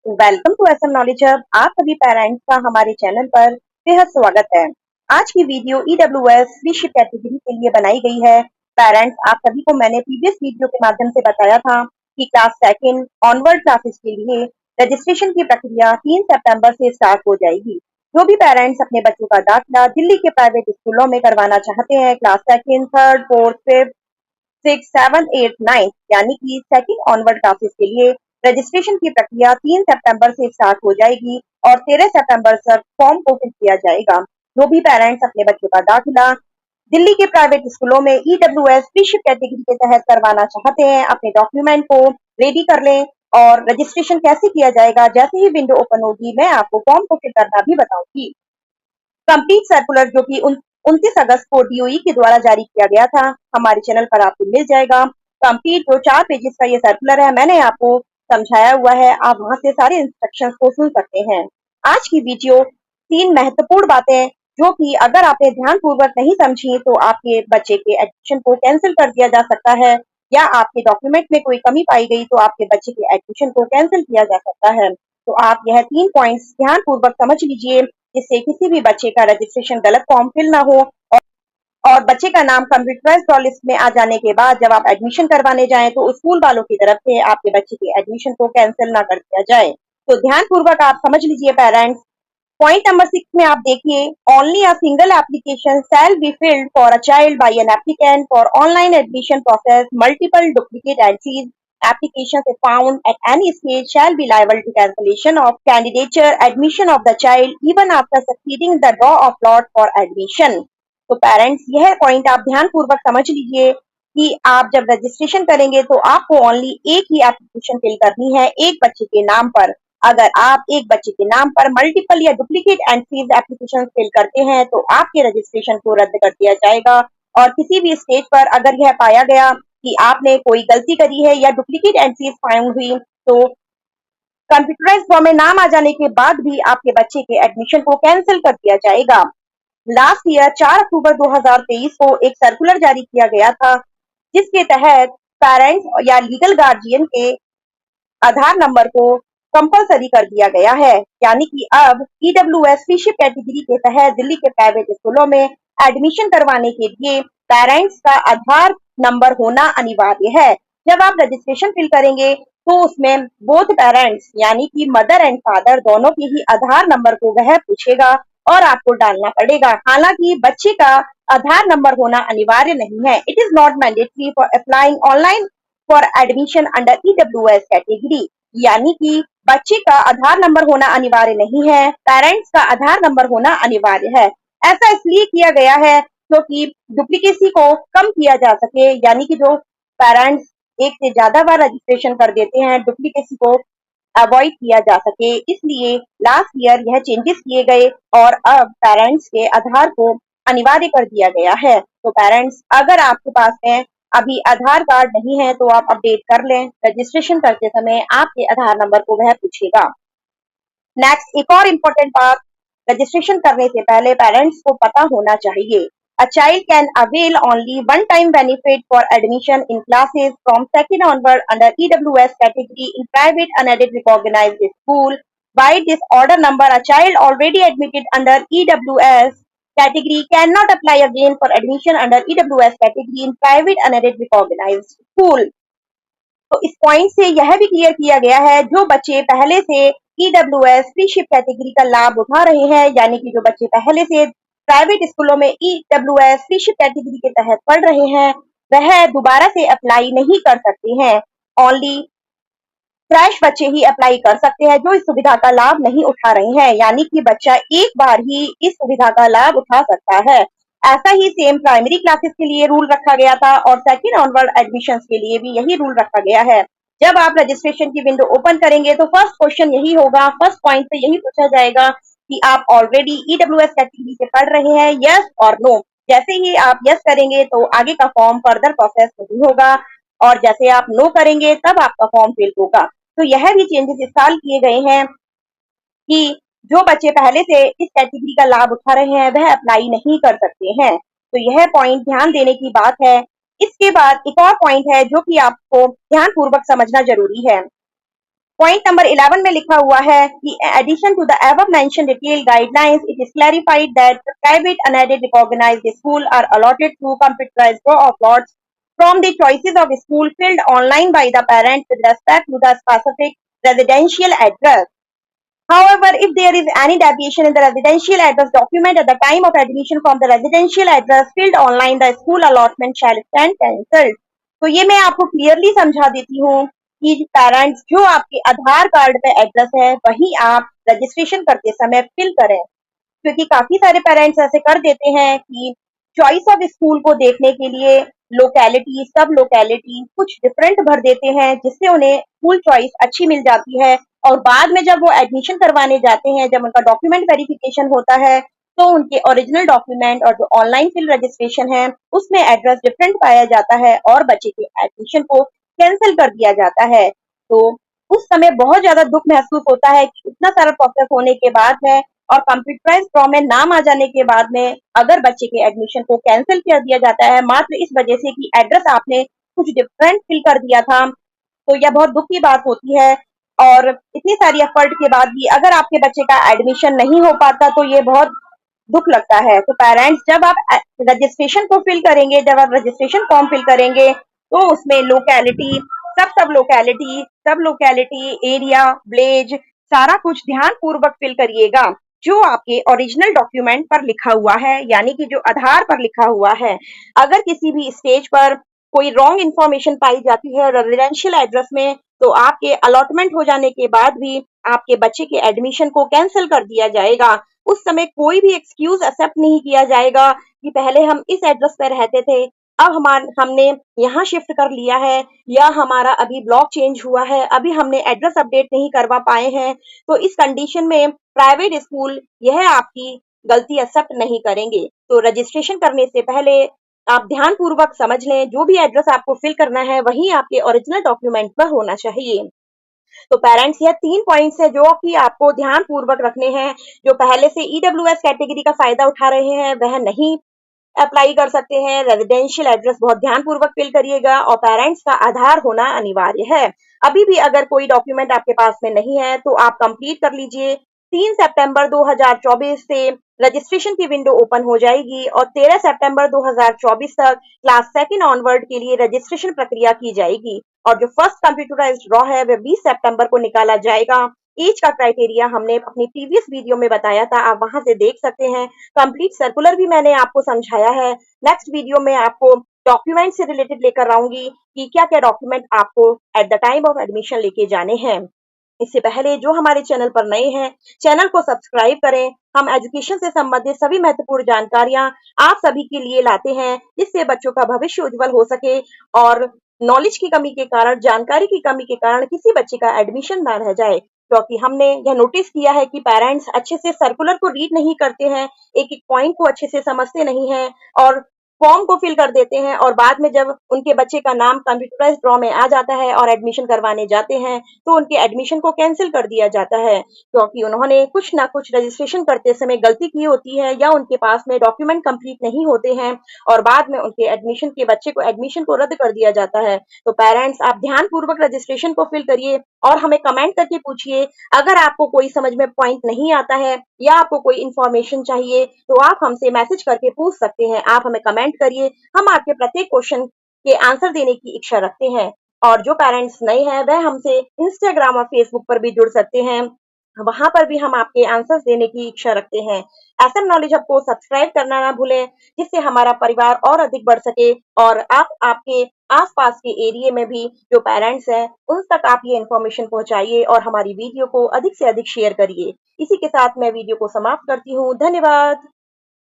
Welcome to SM knowledge hub. आप सभी parents का हमारे चैनल पर बेहद स्वागत है। आज की video EWS free ship category के लिए बनाई गई है। पेरेंट्स, आप सभी को मैंने प्रीवियस वीडियो के माध्यम से बताया था कि क्लास सेकंड ऑनवर्ड क्लासेस के लिए रजिस्ट्रेशन की प्रक्रिया 3 सितंबर से स्टार्ट हो जाएगी। जो भी पेरेंट्स अपने बच्चों का दाखिला दिल्ली के प्राइवेट स्कूलों में करवाना चाहते हैं, class second, third, fourth, fifth, six, seven, eight, ninth यानी कि सेकंड ऑनवर्ड क्लासेस के लिए रजिस्ट्रेशन की प्रक्रिया 3 सितंबर से स्टार्ट हो जाएगी और 13 सितंबर तक फॉर्म को फिल किया जाएगा। जो भी पेरेंट्स अपने बच्चों का दाखिला दिल्ली के प्राइवेट स्कूलों में ईडब्ल्यूएस फ्री शिप कैटेगरी के तहत करवाना चाहते हैं, अपने डॉक्यूमेंट को रेडी कर लें। और रजिस्ट्रेशन कैसे किया जाएगा, जैसे ही विंडो ओपन होगी मैं आपको फॉर्म को फिल करना भी बताऊंगी। कंप्लीट सर्कुलर जो कि 29 अगस्त को डीओई के द्वारा जारी किया गया था, हमारे चैनल पर आपको मिल जाएगा। कंप्लीट जो 4 पेजेस का ये सर्कुलर है, मैंने आपको समझाया हुआ है, आप वहां से सारे इंस्ट्रक्शंस को सुन सकते हैं। आज की वीडियो 3 महत्वपूर्ण बातें जो कि अगर आपने ध्यान पूर्वक नहीं समझी तो आपके बच्चे के एडमिशन को कैंसिल कर दिया जा सकता है, या आपके डॉक्यूमेंट में कोई कमी पाई गई तो आपके बच्चे के एडमिशन को कैंसिल किया जा सकता है। तो आप यह 3 पॉइंट्स ध्यान पूर्वक समझ लीजिए, जिससे किसी भी बच्चे का रजिस्ट्रेशन गलत फॉर्म फिल ना हो और बच्चे का नाम कंप्यूटराइज्ड ड्रॉ लिस्ट में आ जाने के बाद जब आप एडमिशन करवाने जाएं तो स्कूल वालों की तरफ से आपके बच्चे के एडमिशन को कैंसिल ना कर दिया जाए। तो ध्यान पूर्वक आप समझ लीजिए पेरेंट्स। पॉइंट नंबर 6 में आप देखिए, only a single application shall be filled for a child by an applicant for online admission process. Multiple duplicate entries applications if found at any stage shall be liable to cancellation of candidature admission of the child even after succeeding the draw of lot for admission। तो parents, यह point आप ध्यान पूर्वक समझ लीजिए कि आप जब रजिस्ट्रेशन करेंगे तो आपको ओनली एक ही एप्लीकेशन फिल करनी है एक बच्चे के नाम पर। अगर आप एक बच्चे के नाम पर मल्टीपल या डुप्लीकेट एंट्रीज एप्लीकेशन फिल करते हैं तो आपके रजिस्ट्रेशन को रद्द कर दिया जाएगा। और किसी भी स्टेज पर अगर यह पाया गया कि आपने कोई गलती करी है या डुप्लीकेट एंट्रीज फाइंड हुई तो कंप्यूटराइज्ड फॉर्म में नाम आ जाने के बाद भी आपके बच्चे के एडमिशन को कैंसिल कर दिया जाएगा। लास्ट ईयर 4 अक्टूबर 2023 को एक सर्कुलर जारी किया गया था, जिसके तहत पेरेंट्स या लीगल गार्जियन के आधार नंबर को कंपलसरी कर दिया गया है। यानी कि अब ईडब्ल्यूएस फ्री शिप कैटेगरी के तहत दिल्ली के प्राइवेट स्कूलों में एडमिशन करवाने के लिए पेरेंट्स का आधार नंबर होना अनिवार्य है। जब आप रजिस्ट्रेशन फिल करेंगे तो उसमें बोथ पेरेंट्स यानी कि मदर एंड फादर दोनों के ही आधार नंबर को वह पूछेगा और आपको डालना पड़ेगा। हालांकि बच्चे का आधार नंबर होना अनिवार्य नहीं है। It is not mandatory for applying online for admission under EWS category. यानी कि बच्चे का आधार नंबर होना अनिवार्य नहीं है, पेरेंट्स का आधार नंबर होना अनिवार्य है। ऐसा इसलिए किया गया है क्योंकि डुप्लीकेसी को कम किया जा सके, यानी कि जो पेरेंट्स एक से ज्यादा बार रजिस्ट्रेशन कर देते हैं, डुप्लीकेसी को अवॉइड किया जा सके, इसलिए लास्ट ईयर यह चेंजेस किए गए और अब पेरेंट्स के आधार को अनिवार्य कर दिया गया है। तो पेरेंट्स, अगर आपके पास में अभी आधार कार्ड नहीं है तो आप अपडेट कर लें। रजिस्ट्रेशन करते समय आपके आधार नंबर को वह पूछेगा। नेक्स्ट, एक और इम्पोर्टेंट बात, रजिस्ट्रेशन करने से पहले पेरेंट्स को पता होना चाहिए a child can avail only one time benefit for admission in classes from second onward under EWS category in private unaided recognized school. By this order number, a child already admitted under EWS category cannot apply again for admission under EWS category in private unaided recognized school। तो इस point से यह भी clear किया गया है, जो बच्चे पहले से ईडब्ल्यूएस फ्री शिप कैटेगरी का लाभ उठा रहे हैं, यानी कि जो बच्चे पहले से प्राइवेट स्कूलों में ईडब्ल्यूएस फ्री शिप कैटेगरी के तहत पढ़ रहे हैं, वह दोबारा से अप्लाई नहीं कर सकते हैं। ओनली फ्रेश बच्चे ही अप्लाई कर सकते हैं जो इस सुविधा का लाभ नहीं उठा रहे हैं, यानी कि बच्चा एक बार ही इस सुविधा का लाभ उठा सकता है। ऐसा ही सेम प्राइमरी क्लासेस के लिए रूल रखा गया था और सेकंड ऑनवर्ड एडमिशंस के लिए भी यही रूल रखा गया है। जब आप रजिस्ट्रेशन की विंडो ओपन करेंगे तो फर्स्ट क्वेश्चन यही होगा, फर्स्ट पॉइंट पे यही पूछा जाएगा कि आप ऑलरेडी ईडब्ल्यूएस कैटेगरी से पढ़ रहे हैं, यस और नो। जैसे ही आप यस करेंगे तो आगे का फॉर्म फर्दर प्रोसेस नहीं होगा, और जैसे आप नो करेंगे तब आपका फॉर्म फिल होगा। तो यह भी चेंजेस इस साल किए गए हैं कि जो बच्चे पहले से इस कैटेगरी का लाभ उठा रहे हैं वह अप्लाई नहीं कर सकते हैं। तो यह पॉइंट ध्यान देने की बात है। इसके बाद एक और पॉइंट है जो कि आपको ध्यान पूर्वक समझना जरूरी है। पॉइंट नंबर 11 में लिखा हुआ है कि addition to the above mentioned detailed guidelines, it is clarified that private unaided recognized school are allotted through computerized draw of lots from the choices of school filled online by the parent with respect to the specific residential address. However, if there is any deviation in the residential address document at the time of admission from the residential address filled online, the school allotment shall stand cancelled. तो ये मैं आपको clearly समझा देती हूँ कि parents जो आपके आधार कार्ड पे एड्रेस है वही आप रजिस्ट्रेशन करते समय फिल करें, क्योंकि काफी सारे पेरेंट्स ऐसे कर देते हैं कि चॉइस ऑफ स्कूल को देखने के लिए लोकेलिटी सब लोकेलिटी कुछ डिफरेंट भर देते हैं, जिससे उन्हें स्कूल चॉइस अच्छी मिल जाती है और बाद में जब वो एडमिशन करवाने जाते हैं, जब उनका डॉक्यूमेंट वेरिफिकेशन होता है, तो उनके ओरिजिनल डॉक्यूमेंट और जो ऑनलाइन फिल रजिस्ट्रेशन है उसमें एड्रेस डिफरेंट पाया जाता है और बच्चे के एडमिशन को कैंसिल कर दिया जाता है। तो उस समय बहुत ज्यादा दुख महसूस होता है कि इतना सारा प्रोसेस होने के बाद में और कंप्यूटराइज फॉर्म में नाम आ जाने के बाद में अगर बच्चे के एडमिशन को कैंसिल कर दिया जाता है मात्र इस वजह से कि एड्रेस आपने कुछ डिफरेंट फिल कर दिया था, तो यह बहुत दुख की बात होती है। और इतनी सारी एफर्ट के बाद भी अगर आपके बच्चे का एडमिशन नहीं हो पाता तो ये बहुत दुख लगता है। तो पेरेंट्स जब आप रजिस्ट्रेशन को फिल करेंगे, जब आप रजिस्ट्रेशन फॉर्म फिल करेंगे, तो उसमें लोकेलिटी सब लोकेलिटी एरिया विलेज सारा कुछ ध्यान पूर्वक फिल करिएगा जो आपके ओरिजिनल डॉक्यूमेंट पर लिखा हुआ है, यानी कि जो आधार पर लिखा हुआ है। अगर किसी भी स्टेज पर कोई रॉन्ग इंफॉर्मेशन पाई जाती है रेजिडेंशियल एड्रेस में, तो आपके अलॉटमेंट हो जाने के बाद भी आपके बच्चे के एडमिशन को कैंसिल कर दिया जाएगा। उस समय कोई भी एक्सक्यूज एक्सेप्ट नहीं किया जाएगा कि पहले हम इस एड्रेस पर रहते थे, अब हमने यहाँ शिफ्ट कर लिया है, या हमारा अभी ब्लॉक चेंज हुआ है, अभी हमने एड्रेस अपडेट नहीं करवा पाए हैं। तो इस कंडीशन में प्राइवेट स्कूल यह आपकी गलती एक्सेप्ट नहीं करेंगे। तो रजिस्ट्रेशन करने से पहले आप ध्यान पूर्वक समझ लें, जो भी एड्रेस आपको फिल करना है वही आपके ओरिजिनल डॉक्यूमेंट पर होना चाहिए। तो पेरेंट्स यह 3 पॉइंट्स है जो कि आपको ध्यान पूर्वक रखने हैं। जो पहले से ईडब्ल्यूएस कैटेगरी का फायदा उठा रहे हैं वह नहीं अप्लाई कर सकते हैं। रेजिडेंशियल एड्रेस बहुत ध्यान पूर्वक फिल करिएगा और पेरेंट्स का आधार होना अनिवार्य है। अभी भी अगर कोई डॉक्यूमेंट आपके पास में नहीं है तो आप कंप्लीट कर लीजिए। 3 सितंबर 2024 से रजिस्ट्रेशन की विंडो ओपन हो जाएगी और 13 सितंबर 2024 तक क्लास सेकंड ऑनवर्ड के लिए रजिस्ट्रेशन प्रक्रिया की जाएगी और जो फर्स्ट कंप्यूटराइज्ड ड्रॉ है वह 20 सितंबर को निकाला जाएगा। एज का क्राइटेरिया हमने अपनी प्रीवियस वीडियो में बताया था, आप वहां से देख सकते हैं। कंप्लीट सर्कुलर भी मैंने आपको समझाया है। नेक्स्ट वीडियो में आपको डॉक्यूमेंट से रिलेटेड लेकर आऊंगी कि क्या क्या डॉक्यूमेंट आपको at the time of admission लेके जाने हैं। इससे पहले जो हमारे चैनल पर नए हैं, चैनल को सब्सक्राइब करें। हम एजुकेशन से संबंधित सभी महत्वपूर्ण जानकारियां आप सभी के लिए लाते हैं, जिससे बच्चों का भविष्य उज्जवल हो सके और नॉलेज की कमी के कारण, जानकारी की कमी के कारण किसी बच्चे का एडमिशन ना रह जाए। क्योंकि हमने यह नोटिस किया है कि पेरेंट्स अच्छे से सर्कुलर को रीड नहीं करते हैं, एक एक पॉइंट को अच्छे से समझते नहीं हैं और फॉर्म को फिल कर देते हैं और बाद में जब उनके बच्चे का नाम कंप्यूटराइज्ड ड्रॉ में आ जाता है और एडमिशन करवाने जाते हैं तो उनके एडमिशन को कैंसिल कर दिया जाता है, क्योंकि उन्होंने कुछ ना कुछ रजिस्ट्रेशन करते समय गलती की होती है या उनके पास में डॉक्यूमेंट कंप्लीट नहीं होते हैं और बाद में उनके बच्चे को एडमिशन को रद्द कर दिया जाता है। तो पेरेंट्स आप ध्यान पूर्वक रजिस्ट्रेशन को फिल करिए और हमें कमेंट करके पूछिए। अगर आपको कोई समझ में पॉइंट नहीं आता है या आपको कोई इंफॉर्मेशन चाहिए तो आप हमसे मैसेज करके पूछ सकते हैं। आप हमें कमेंट करिए, हम आपके प्रत्येक क्वेश्चन के आंसर देने की इच्छा रखते हैं। और जो पेरेंट्स नए हैं वह हमसे इंस्टाग्राम और फेसबुक पर भी जुड़ सकते हैं, वहां पर भी हम आपके आंसर्स देने की इच्छा रखते हैं। एसएम नॉलेज हब को सब्सक्राइब करना ना भूलें, जिससे हमारा परिवार और अधिक बढ़ सके और आप आपके आसपास के एरिया में भी जो पेरेंट्स हैं उन तक आप ये इन्फॉर्मेशन पहुंचाइए और हमारी वीडियो को अधिक से अधिक शेयर करिए। इसी के साथ मैं वीडियो को समाप्त करती हूँ। धन्यवाद।